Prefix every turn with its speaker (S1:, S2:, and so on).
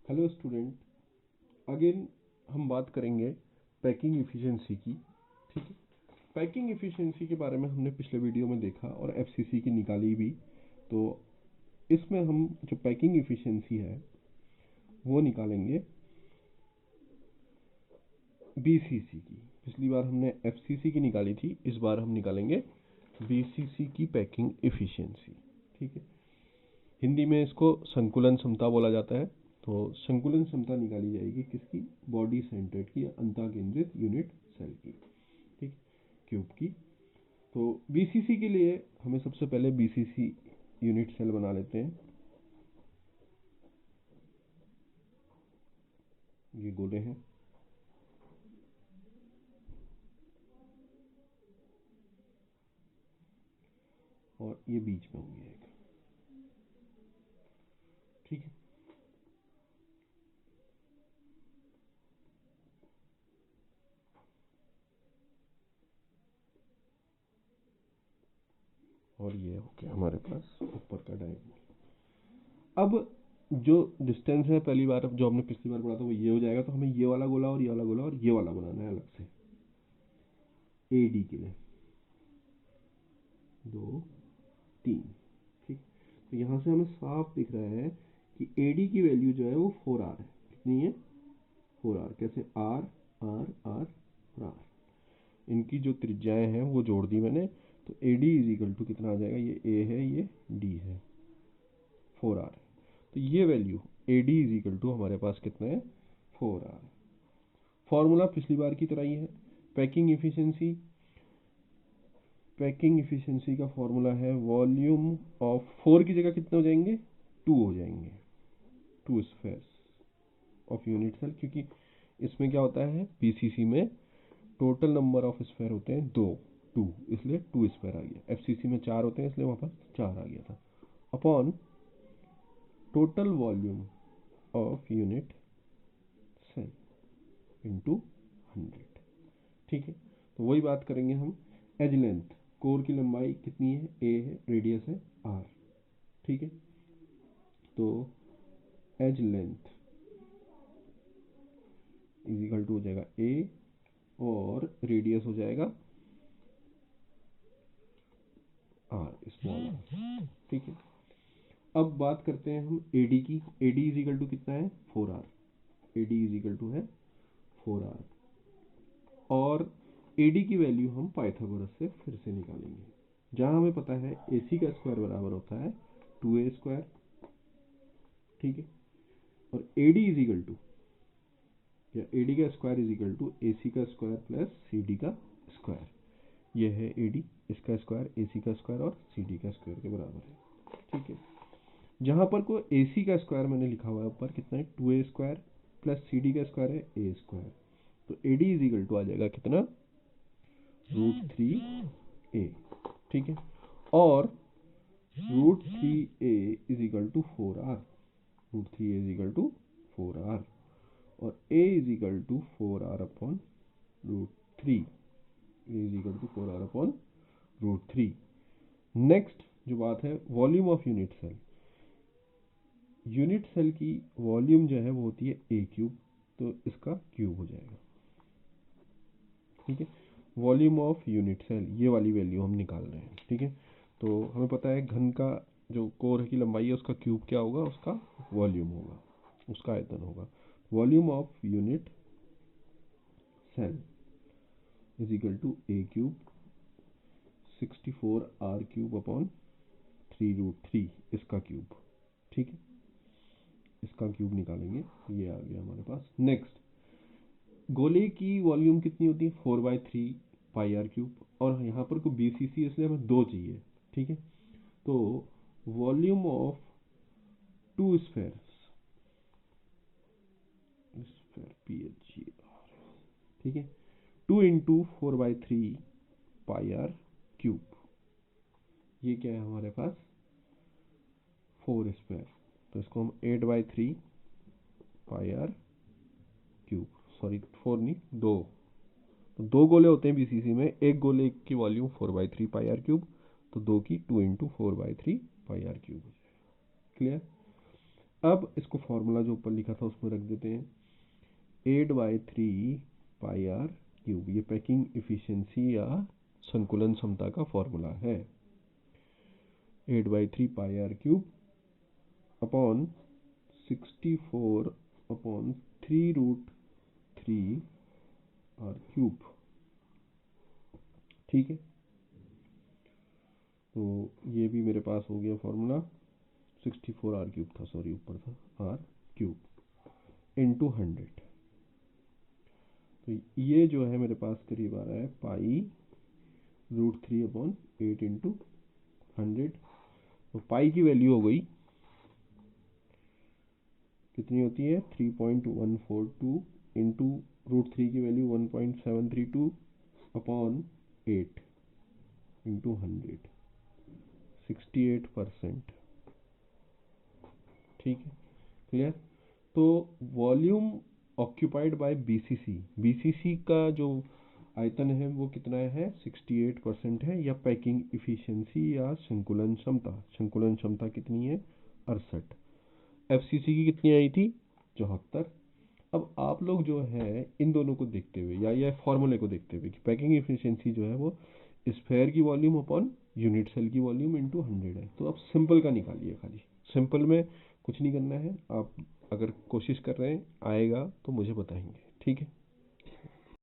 S1: Hello student, again हम बात करेंगे पैकिंग एफिशिएंसी की। ठीक है, पैकिंग एफिशिएंसी के बारे में हमने पिछले वीडियो में देखा और एफसीसी की निकाली भी। तो इसमें हम जो पैकिंग एफिशिएंसी है वो निकालेंगे बीसीसी की। पिछली बार हमने एफसीसी की निकाली थी, इस बार हम निकालेंगे बीसीसी की पैकिंग एफिशिएंसी। ठीक है, हिंदी में इसको संकुलन क्षमता बोला जाता है। तो संकुलन क्षमता निकाली जाएगी किसकी? बॉडी सेंटर्ड की, अंतः केंद्रित यूनिट सेल की। ठीक, क्यूब की। तो बीसीसी के लिए हमें सबसे पहले बीसीसी यूनिट सेल बना लेते हैं। ये गोले हैं और ये बीच में होंगे एक। ठीक है, और ये हो गया हमारे पास ऊपर का डायगोनल। अब जो डिस्टेंस है पहली बार जो हमने पिछली बार पढ़ा था वो ये हो जाएगा। तो हमें ये वाला गोला और ये वाला गोला और ये वाला बनाना है अलग से एडी के लिए। 2 3। ठीक, तो यहाँ से हमें साफ दिख रहा है कि एडी की वैल्यू जो है वो 4r है। कितनी है? 4r। कैसे? आर आर आर और आर, इनकी जो त्रिज्याएं हैं वो जोड़ दी मैंने। तो एडी इज इक्वल टू कितना आ जाएगा? ये ए है, ये डी है, 4r है। तो ये value AD is equal to हमारे पास कितना है? 4r। फॉर्मूला पिछली बार की तरह ही है। पैकिंग एफिशिएंसी, पैकिंग एफिशिएंसी का फॉर्मूला है वॉल्यूम ऑफ 4 की जगह कितने हो जाएंगे? 2 हो जाएंगे, 2 स्फेयर्स ऑफ यूनिट सेल। क्योंकि इसमें क्या होता है, पीसीसी में टोटल नंबर ऑफ स्फेयर होते हैं 2, इसलिए 2 स्फेयर आ गया। एफसीसी में 4 होते हैं इसलिए वहां पर 4 आ गया था। Upon total volume of unit cell into 100। ठीक है, तो वही बात करेंगे हम। एज लेंथ, कोर की लंबाई कितनी है? ए है, रेडियस है आर। ठीक है, तो edge length is equal to हो जाएगा ए और रेडियस हो जाएगा आर, स्मॉल आर। ठीक है, अब बात करते हैं हम एडी की। एडी इज इक्वल टू कितना है? 4r। AD is equal to है 4r। और एडी की वैल्यू हम पाइथागोरस से फिर से निकालेंगे, जहां हमें पता है एसी का स्क्वायर बराबर होता है 2a स्क्वायर। ठीक है, और एडी इज इक्वल टू, या एडी का square is equal to AC का स्क्वायर प्लस सीडी का स्क्वायर। यह है एडी, इसका स्क्वायर एसी का स्क्वायर और सीडी का स्क्वायर के बराबर है। ठीक है, जहां पर को एसी का स्क्वायर मैंने लिखा हुआ है ऊपर कितना है? 2a स्क्वायर प्लस सीडी का स्क्वायर है ए स्क्वायर। तो एडी इज इक्वल टू आ जाएगा कितना? √3a। ठीक है, और √3a is equal to 4r। √3a is equal to 4r और a is equal to 4r upon √3। a is equal to 4r upon √3। Next जो बात है volume of unit cell. Unit cell की वॉल्यूम जो है वो होती है ए क्यूब, तो इसका क्यूब हो जाएगा। ठीक है, वॉल्यूम ऑफ यूनिट सेल, ये वाली वैल्यू हम निकाल रहे हैं। ठीक है, तो हमें पता है घन का जो कोर की लंबाई है उसका क्यूब क्या होगा? उसका वॉल्यूम होगा, उसका आयतन होगा। Volume of unit cell is equal to a cube 64r cube upon 3√3, इसका क्यूब। ठीक है, इसका क्यूब निकालेंगे, ये आ गया हमारे पास। नेक्स्ट, गोले की वॉल्यूम कितनी होती है? 4/3 पाई आर क्यूब। और यहाँ पर को बीसीसी इसलिए हमें 2 चाहिए। ठीक है, तो volume of 2 spheres, sphere PHG। ठीक है, 2 इंटू 4/3 पाई आर क्यूब, ये क्या है हमारे पास? 4 स्क्वायर। तो इसको हम 8/3 पाई आर क्यूब, सॉरी 4 नहीं 2, तो 2 गोले होते हैं बीसीसी में। एक गोले की वॉल्यूम 4/3 पाई आर क्यूब, तो 2 की 2 इंटू 4/3 पाई आर क्यूब हो जाएगा। क्लियर? अब इसको फॉर्मूला जो ऊपर लिखा था उसमें रख देते हैं 8/3 पाई आर क्यूब, ये पैकिंग इफिशिएंसी या संकुलन क्षमता का फॉर्मूला है। 8/3 pi R cube upon 64/3√3 R cube. ठीक है, तो ये भी मेरे पास हो गया फॉर्मूला, 64 आर क्यूब था, सॉरी ऊपर था आर क्यूब इंटू 100। तो ये जो है मेरे पास करीब आ रहा है पाई√3/8 इंटू 100। तो पाई की वैल्यू हो गई कितनी होती है 3.142 इंटू √3 की वैल्यू 1.732 अपॉन 8 इंटू 100, 68%। ठीक है, क्लियर। तो volume occupied by BCC, BCC का जो आयतन है वो कितना है 68% है, या पैकिंग इफिशिएंसी या संकुलन क्षमता, संकुलन क्षमता कितनी है 68। एफसीसी की कितनी आई थी 74। अब आप लोग जो है इन दोनों को देखते हुए या फॉर्मूले को देखते हुए कि पैकिंग इफिशिएंसी जो है वो स्फेयर की वॉल्यूम अपॉन यूनिट सेल की वॉल्यूम इंटू 100 है। तो अब सिंपल का निकालिए, खाली सिंपल में कुछ नहीं करना है, आप अगर कोशिश कर रहे हैं आएगा तो मुझे बताएंगे। ठीक है।